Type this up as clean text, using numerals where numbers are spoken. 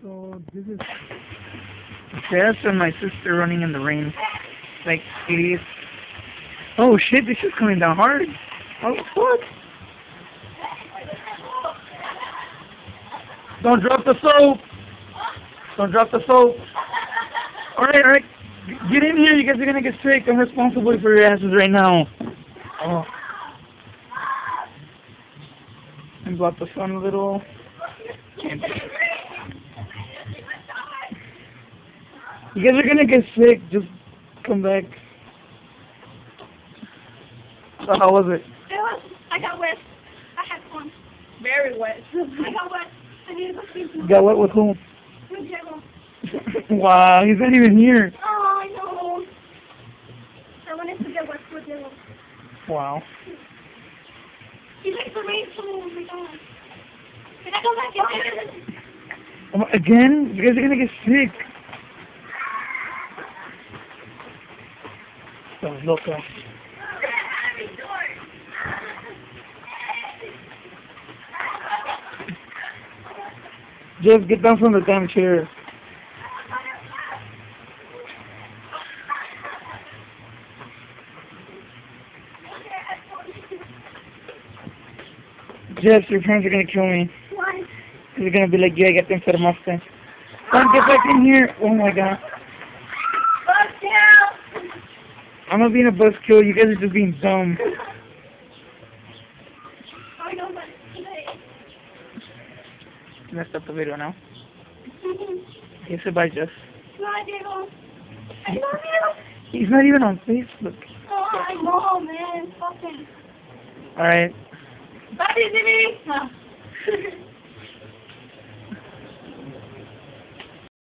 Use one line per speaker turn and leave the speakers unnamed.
So this is Jess and my sister running in the rain, like idiots. Oh shit! This is coming down hard. Oh what? Don't drop the soap. Don't drop the soap. All right. Get in here. You guys are gonna get sick. I'm responsible for your asses right now. Oh. And block the sun a little. Can't. You guys are gonna get sick. Just come back. So how was it?
I got wet. I had fun. Very wet. I got wet. I need to go sleep.
You got wet with whom?
With Diego.
Wow, he's not even here.
Oh, I know. I wanted to get wet with Diego.
Wow.
He likes the rain too. Oh my god. Can I go back in?
Again? You guys are gonna get sick. Estás loca. Jeff, get down from the damn chair. Jeff, your parents are gonna kill me.
Why?
They're gonna be like, yeah, get them enfermaste. Come get back in here. Oh my god.
Fuck down.
I'm not being a buzzkill. You guys are just being dumb.
I know, but today.
I'm gonna stop the video now. Okay, say bye, Jeff.
Bye, Diego. I love you.
He's not even on Facebook.
Oh, I know, man. Fucking.
Alright.
Bye, Disney.